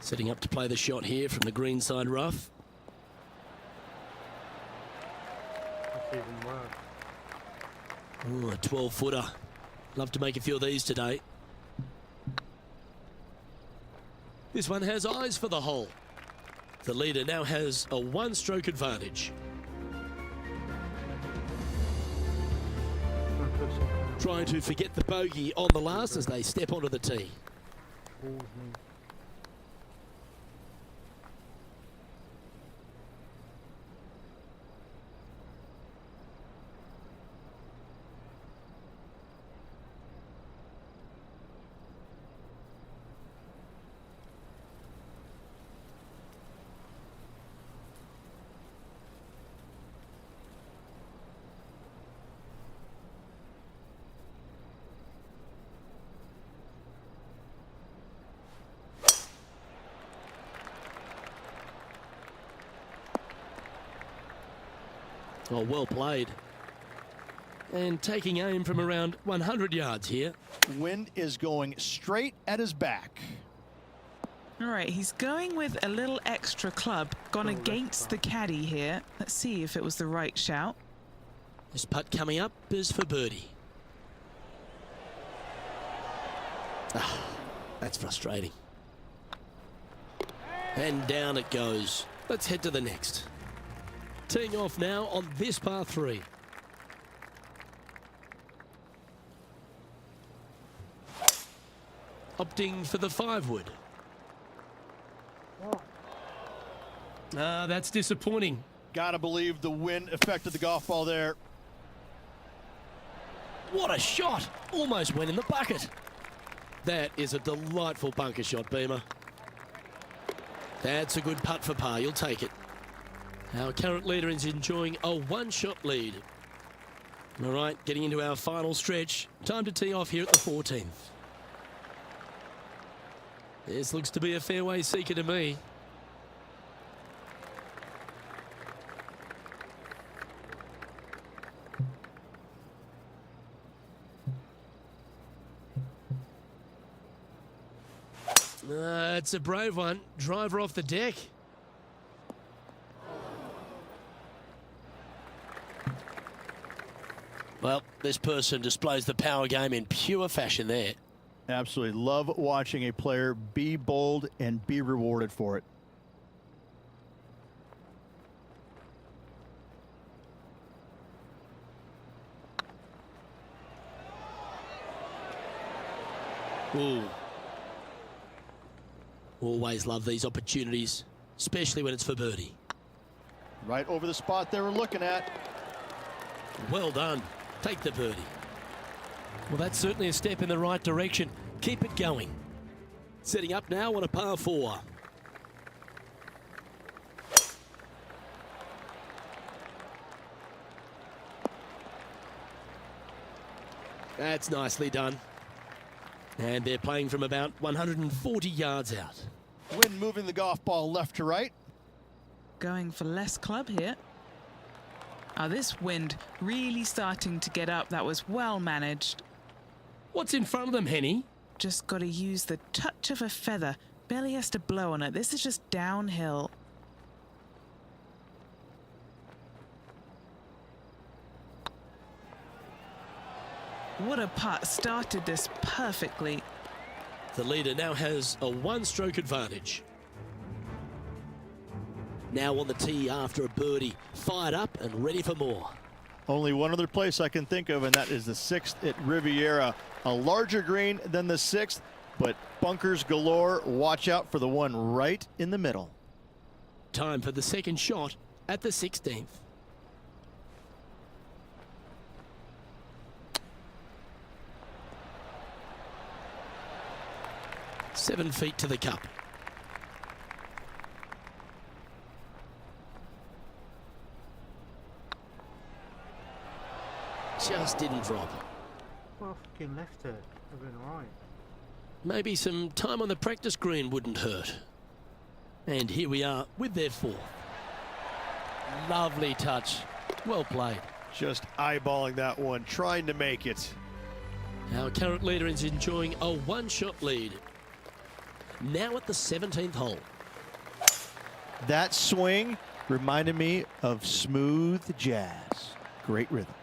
Setting up to play the shot here from the green side rough. That's even worse. Ooh, a 12-footer. Love to make a few of these today. This one has eyes for the hole. The leader now has a one-stroke advantage. Trying to forget the bogey on the last as they step onto the tee. Oh, well played. And taking aim from around 100 yards here. Wind is going straight at his back. All right, he's going with a little extra club, gone against the caddy here. Let's see if it was the right shout. This putt coming up is for birdie. That's frustrating. And down it goes. Let's head to the next. Teeing off now on this par 3. Opting for the 5-wood. That's disappointing. Gotta believe the wind affected the golf ball there. What a shot! Almost went in the bucket. That is a delightful bunker shot, Beamer. That's a good putt for par. You'll take it. Our current leader is enjoying a 1-shot lead. All right, getting into our final stretch. Time to tee off here at the 14th. This looks to be a fairway seeker to me. It's a brave one. Driver off the deck. Well, this person displays the power game in pure fashion there. Absolutely love watching a player be bold and be rewarded for it. Ooh. Always love these opportunities, especially when it's for birdie. Right over the spot they were looking at. Well done. Take the birdie. Well, that's certainly a step in the right direction. Keep it going. Setting up now on a par 4. That's nicely done. And they're playing from about 140 yards out. Wind moving the golf ball left to right. Going for less club here. Oh, this wind really starting to get up. That was well managed. What's in front of them, Henny? Just got to use the touch of a feather. Barely has to blow on it. This is just downhill. What a putt. Started this perfectly. The leader now has a 1-stroke advantage. Now on the tee after a birdie. Fired up and ready for more. Only one other place I can think of, and that is the 6th at Riviera. A larger green than the 6th, but bunkers galore. Watch out for the one right in the middle. Time for the second shot at the 16th. Seven feet to the cup. Just didn't drop. Well, fucking left it. I've been alright. Maybe some time on the practice green wouldn't hurt. And here we are with their 4th. Lovely touch. Well played. Just eyeballing that one, trying to make it. Our current leader is enjoying a 1-shot lead. Now at the 17th hole. That swing reminded me of smooth jazz. Great rhythm.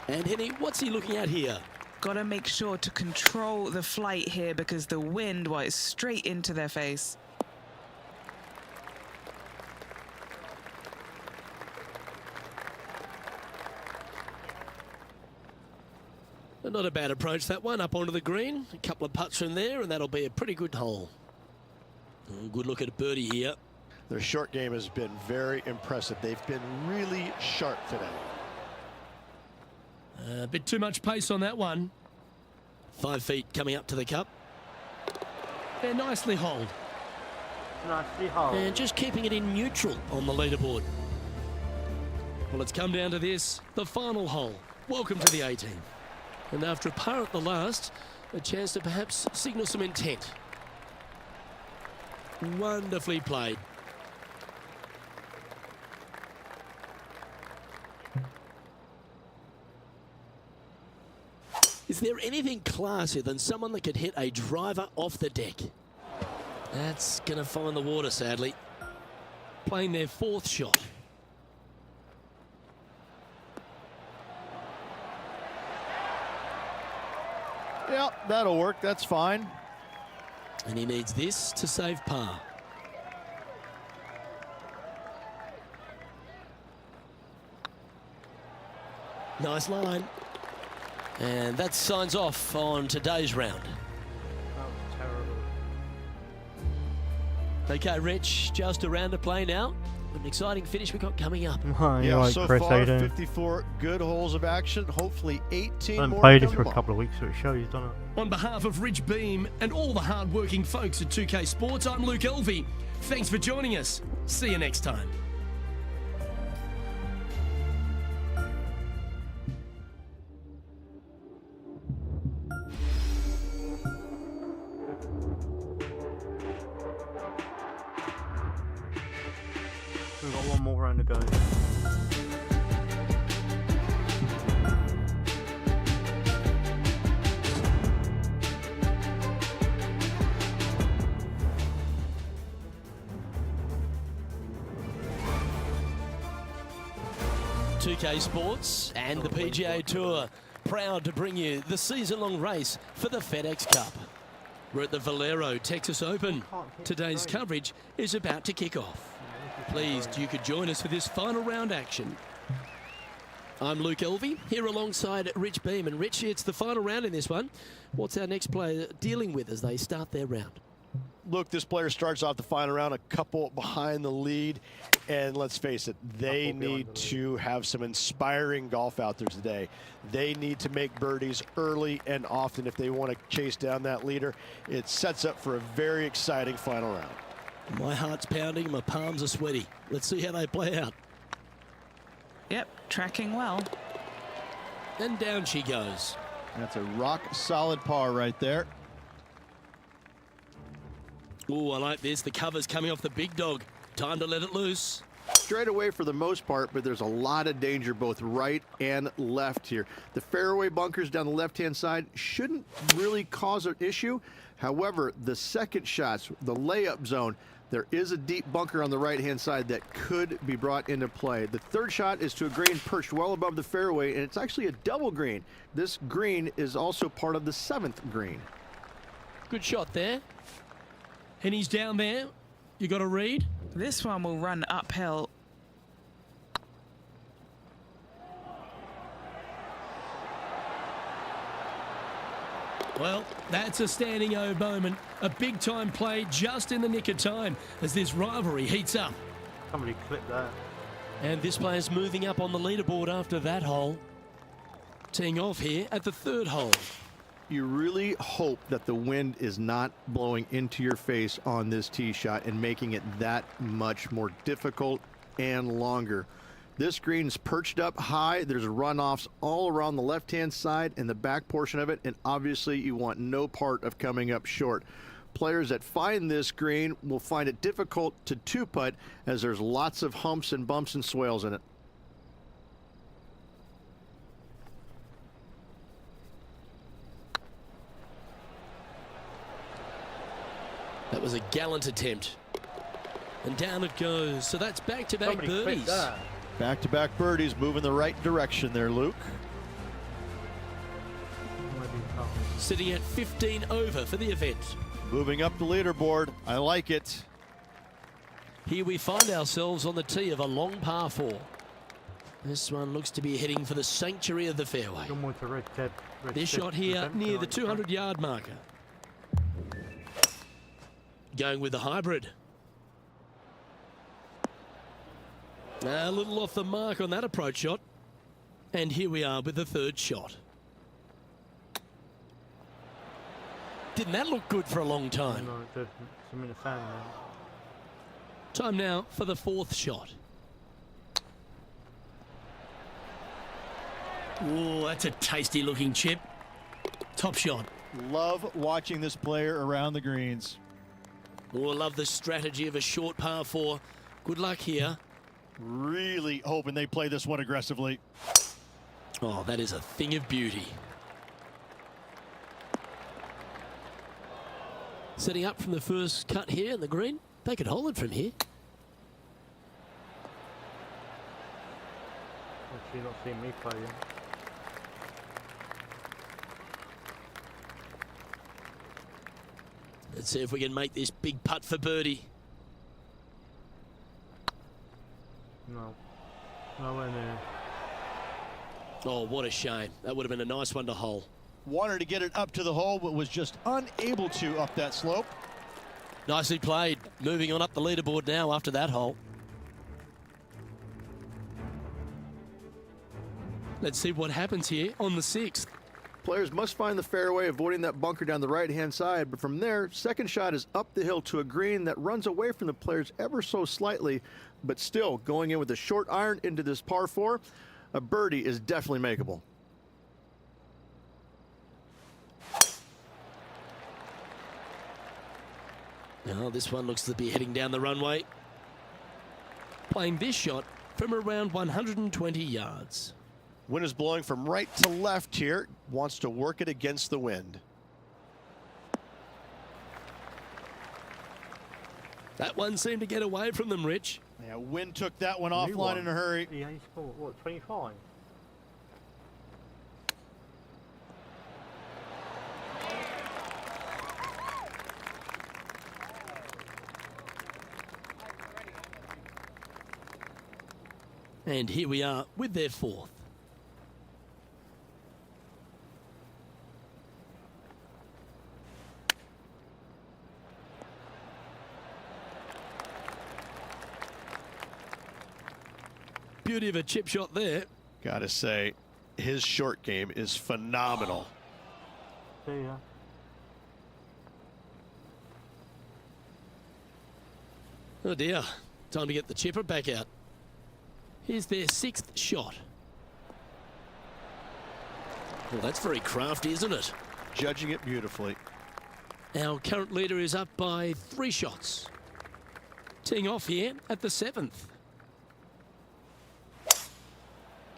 And Henny, what's he looking at here? Got to make sure to control the flight here because the wind, well, is straight into their face. Not a bad approach, that one, up onto the green. A couple of putts from there, and that'll be a pretty good hole. Good look at a birdie here. Their short game has been very impressive. They've been really sharp today. A bit too much pace on that one. 5 feet coming up to the cup. They're nicely holed. Nicely hole. And just keeping it in neutral on the leaderboard. Well, it's come down to this, the final hole. Welcome to the 18th. And after a par at the last, a chance to perhaps signal some intent. Wonderfully played. Is there anything classier than someone that could hit a driver off the deck? That's going to find the water, sadly. Playing their 4th shot. Yep, that'll work. That's fine. And he needs this to save par. Nice line. And that signs off on today's round. That was terrible. Okay, Rich, just a round to play now. An exciting finish we got coming up. Oh, Yeah, like so Chris far, Hayden. 54 good holes of action. Hopefully 18 I haven't more played to it come for a tomorrow. couple of weeks, so it shows, doesn't it? On behalf of Rich Beam and all the hard-working folks at 2K Sports, I'm Luke Elvey. Thanks for joining us. See you next time. We've got one more round to go. .2K Sports and the PGA Tour proud to bring you the season-long race for the FedEx Cup. We're at the Valero Texas Open. Today's coverage is about to kick off. Pleased you could join us for this final round action. I'm Luke Elvey, here alongside Rich Beam. And Rich, it's the final round in this one. What's our next player dealing with as they start their round? Look, this player starts off the final round a couple behind the lead, and let's face it, they need to have some inspiring golf out there today. They need to make birdies early and often if they want to chase down that leader. It sets up for a very exciting final round. My heart's pounding, my palms are sweaty. Let's see how they play out. Yep, tracking well. And down she goes. That's a rock solid par right there. Oh, I like this. The cover's coming off the big dog. Time to let it loose. Straight away for the most part, but there's a lot of danger both right and left here. The fairway bunkers down the left-hand side shouldn't really cause an issue. However, the second shots, the layup zone, there is a deep bunker on the right-hand side that could be brought into play. The third shot is to a green perched well above the fairway, and it's actually a double green. This green is also part of the 7th green. Good shot there. And he's down there. You got a read? This one will run uphill. Well, that's a standing O moment. A big-time play just in the nick of time as this rivalry heats up. Somebody clipped that. And this player's moving up on the leaderboard after that hole. Teeing off here at the 3rd hole. You really hope that the wind is not blowing into your face on this tee shot and making it that much more difficult and longer. This green's perched up high. There's runoffs all around the left-hand side and the back portion of it, and obviously you want no part of coming up short. Players that find this green will find it difficult to two-putt as there's lots of humps and bumps and swales in it. That was a gallant attempt. And down it goes. So that's back-to-back Somebody clipped birdies. that. Back-to-back birdies, moving the right direction there, Luke. Might be tough. Sitting at 15 over for the event. Moving up the leaderboard. I like it. Here we find ourselves on the tee of a long par 4. This one looks to be heading for the sanctuary of the fairway. You're more to red ted. This shot here near the 200-yard marker. Going with the hybrid. A little off the mark on that approach shot. And here we are with the 3rd shot. Didn't that look good for a long time? No, it didn't. I'm in a fan now. Time now for the 4th shot. Oh, that's a tasty looking chip. Top shot. Love watching this player around the greens. Oh, I love the strategy of a short par 4. Good luck here. Really hoping they play this one aggressively. Oh, that is a thing of beauty. Setting up from the first cut here in the green. They could hold it from here. Actually, not seeing me play yet. Let's see if we can make this big putt for birdie. No. Nowhere near. Oh, what a shame. That would have been a nice one to hole. Wanted to get it up to the hole, but was just unable to up that slope. Nicely played. Moving on up the leaderboard now after that hole. Let's see what happens here on the 6th. Players must find the fairway, avoiding that bunker down the right-hand side. But from there, second shot is up the hill to a green that runs away from the players ever so slightly, but still going in with a short iron into this par 4. A birdie is definitely makeable. Now this one looks to be heading down the runway. Playing this shot from around 120 yards. Wind is blowing from right to left here. Wants to work it against the wind. That one seemed to get away from them, Rich. Yeah, wind took that one offline in a hurry. He only scored, what, 25? And here we are with their 4th. Beauty of a chip shot there. Gotta say, his short game is phenomenal. See ya. Oh dear, time to get the chipper back out. Here's their 6th shot. Well, that's very crafty, isn't it? Judging it beautifully. Our current leader is up by 3 shots. Teeing off here at the 7th.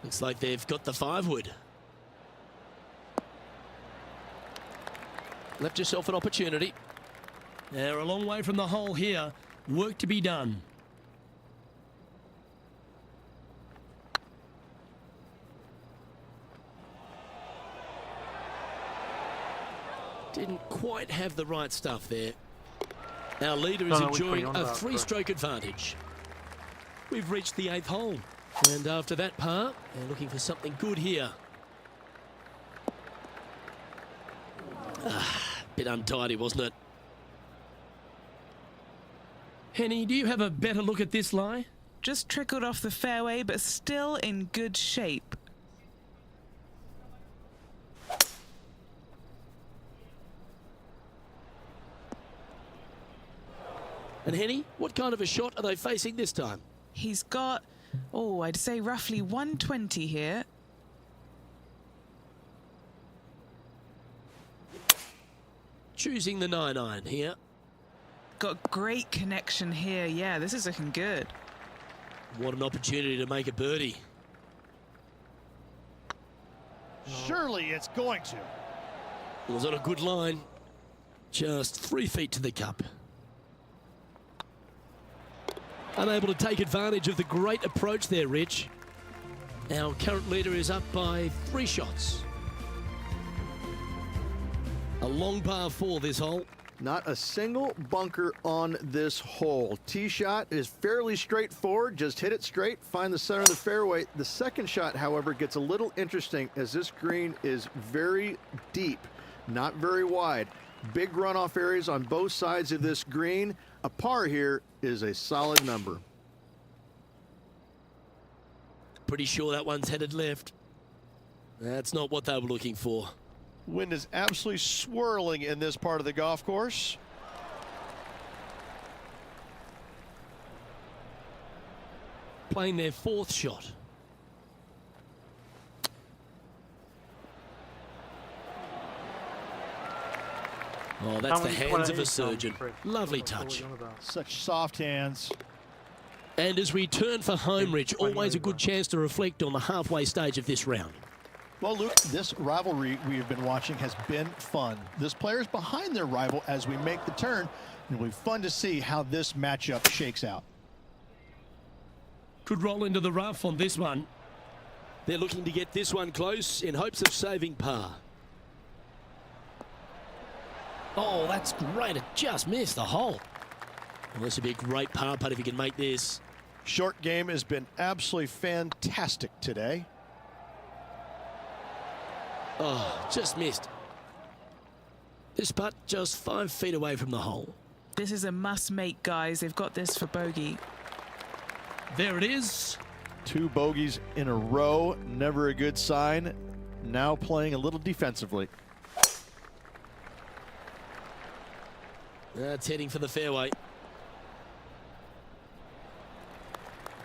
Looks like they've got the 5-wood. Left yourself an opportunity. They're a long way from the hole here. Work to be done. Didn't quite have the right stuff there. Our leader is enjoying a 3-stroke advantage. We've reached the 8th hole. And after that par, they're looking for something good here. Bit untidy, wasn't it? Henny, do you have a better look at this lie? Just trickled off the fairway, but still in good shape. And Henny, what kind of a shot are they facing this time? He's got, oh, I'd say roughly 120 here. Choosing the 9-iron here. Got great connection here. Yeah, this is looking good. What an opportunity to make a birdie. Surely it's going to. It was on a good line. Just 3 feet to the cup. Unable to take advantage of the great approach there, Rich. Our current leader is up by 3 shots. A long par 4 this hole. Not a single bunker on this hole. Tee shot is fairly straightforward. Just hit it straight, find the center of the fairway. The second shot, however, gets a little interesting as this green is very deep, not very wide. Big runoff areas on both sides of this green. A par here is a solid number. Pretty sure that one's headed left. That's not what they were looking for. Wind is absolutely swirling in this part of the golf course. Playing their 4th shot. Oh, that's the hands of a surgeon. Lovely touch. Such soft hands. And as we turn for home, Rich, always a good chance to reflect on the halfway stage of this round. Well, Luke, this rivalry we've been watching has been fun. This player's behind their rival as we make the turn, and it'll be fun to see how this matchup shakes out. Could roll into the rough on this one. They're looking to get this one close in hopes of saving par. Oh, that's great. It just missed the hole. Well, this would be a great par putt if he can make this. Short game has been absolutely fantastic today. Oh, just missed. This putt just 5 feet away from the hole. This is a must-make, guys. They've got this for bogey. There it is. 2 bogeys in a row, never a good sign. Now playing a little defensively. That's heading for the fairway.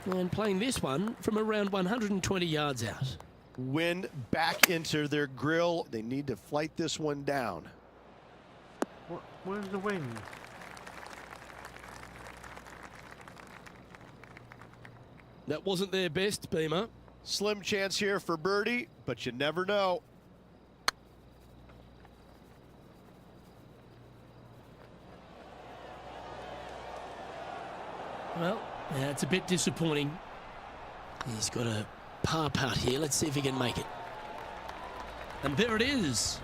And playing this one from around 120 yards out. Wind back into their grill. They need to flight this one down. Where's the wind? That wasn't their best, Beamer. Slim chance here for birdie, but you never know. Well, that's a bit disappointing. He's got a par putt here. Let's see if he can make it. And there it is.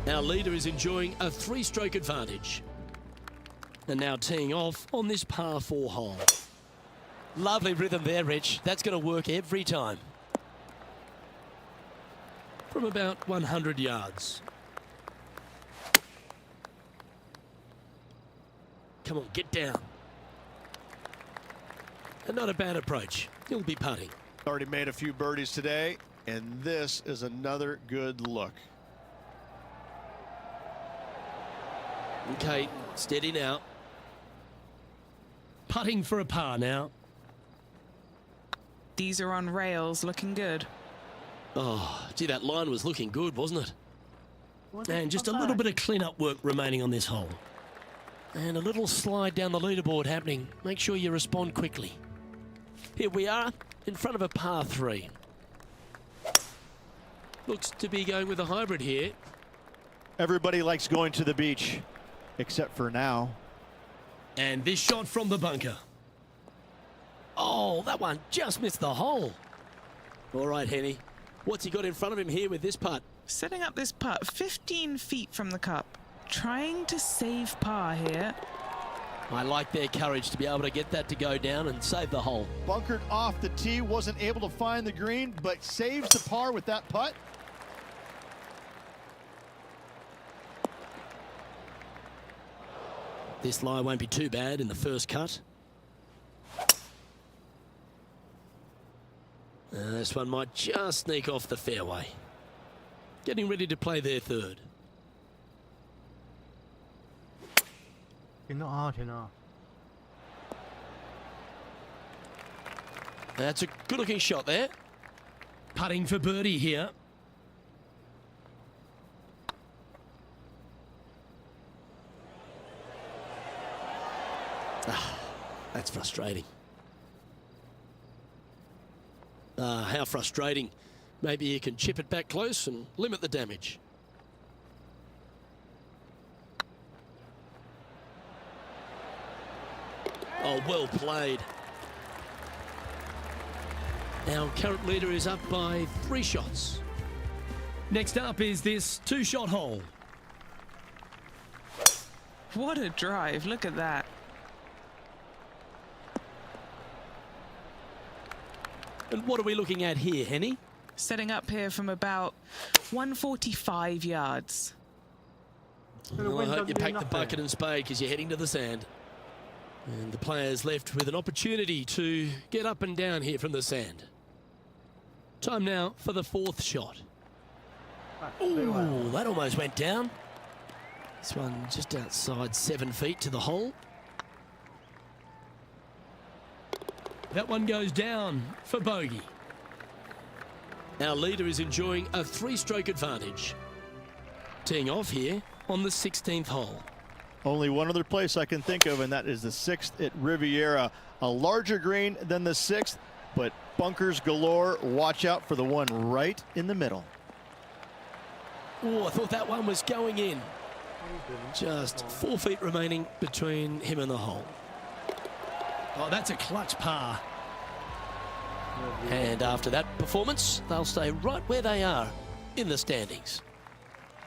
Our leader is enjoying a 3-stroke advantage. And now teeing off on this par 4 hole. Lovely rhythm there, Rich. That's going to work every time. From about 100 yards. Come on, get down. And not a bad approach. He'll be putting. Already made a few birdies today, and this is another good look. Okay, steady now. Putting for a par now. These are on rails, looking good. Oh, gee, that line was looking good, wasn't it? Why did And it just a come little back? bit of clean-up work remaining on this hole. And a little slide down the leaderboard happening. Make sure you respond quickly. Here we are, in front of a par 3. Looks to be going with a hybrid here. Everybody likes going to the beach, except for now. And this shot from the bunker. Oh, that one just missed the hole. All right, Henny. What's he got in front of him here with this putt? Setting up this putt 15 feet from the cup. Trying to save par here. I like their courage to be able to get that to go down and save the hole. Bunkered off the tee, wasn't able to find the green, but saves the par with that putt. This lie won't be too bad in the first cut. This one might just sneak off the fairway. Getting ready to play their third. You're not hard enough. That's a good-looking shot there. Putting for birdie here. That's frustrating. How frustrating. Maybe you can chip it back close and limit the damage. Oh, well played. Our current leader is up by 3 shots. Next up is this 2-shot hole. What a drive, look at that. And what are we looking at here, Henny? Setting up here from about 145 yards. Well, I hope you pack the bucket and spade because you're heading to the sand. And the players left with an opportunity to get up and down here from the sand. Time now for the 4th shot. Ooh, that almost went down. This one just outside 7 feet to the hole. That one goes down for bogey. Our leader is enjoying a 3-stroke advantage. Teeing off here on the 16th hole. Only one other place I can think of, and that is the 6th at Riviera. A larger green than the 6th, but bunkers galore. Watch out for the one right in the middle. Oh, I thought that one was going in. Just 4 feet remaining between him and the hole. Oh, that's a clutch par. And after that performance, they'll stay right where they are in the standings.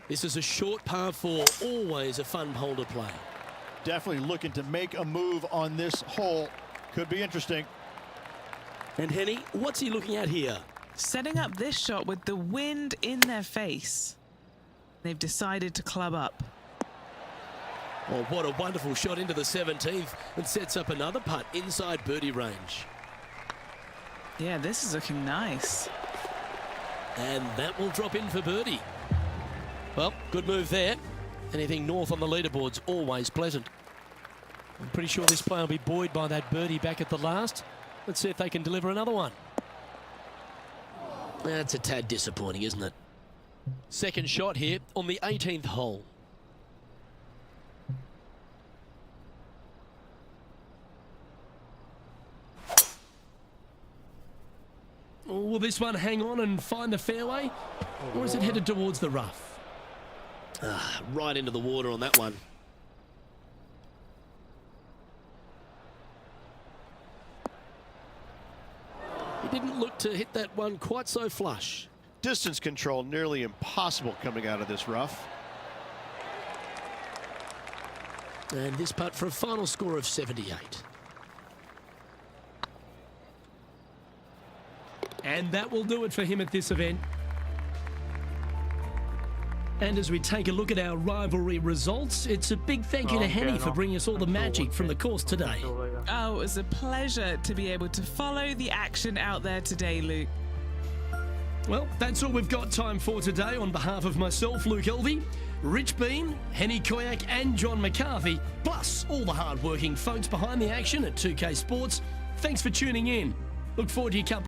This is a short par 4, always a fun hole to play. Definitely looking to make a move on this hole. Could be interesting. And Henny, what's he looking at here? Setting up this shot with the wind in their face. They've decided to club up. Oh, what a wonderful shot into the 17th and sets up another putt inside birdie range. Yeah, this is looking nice. And that will drop in for birdie. Well, good move there. Anything north on the leaderboard's always pleasant. I'm pretty sure this player will be buoyed by that birdie back at the last. Let's see if they can deliver another one. That's a tad disappointing, isn't it? Second shot here on the 18th hole. Will this one hang on and find the fairway? Or is it headed towards the rough? Right into the water on that one. He didn't look to hit that one quite so flush. Distance control nearly impossible coming out of this rough. And this putt for a final score of 78. And that will do it for him at this event. And as we take a look at our rivalry results, it's a big thank you to Henny for bringing us all the magic from the course today. Oh, it was a pleasure to be able to follow the action out there today, Luke. Well, that's all we've got time for today. On behalf of myself, Luke Elvey, Rich Bean, Henny Koyak and John McCarthy, plus all the hard-working folks behind the action at 2K Sports, thanks for tuning in. Look forward to your company.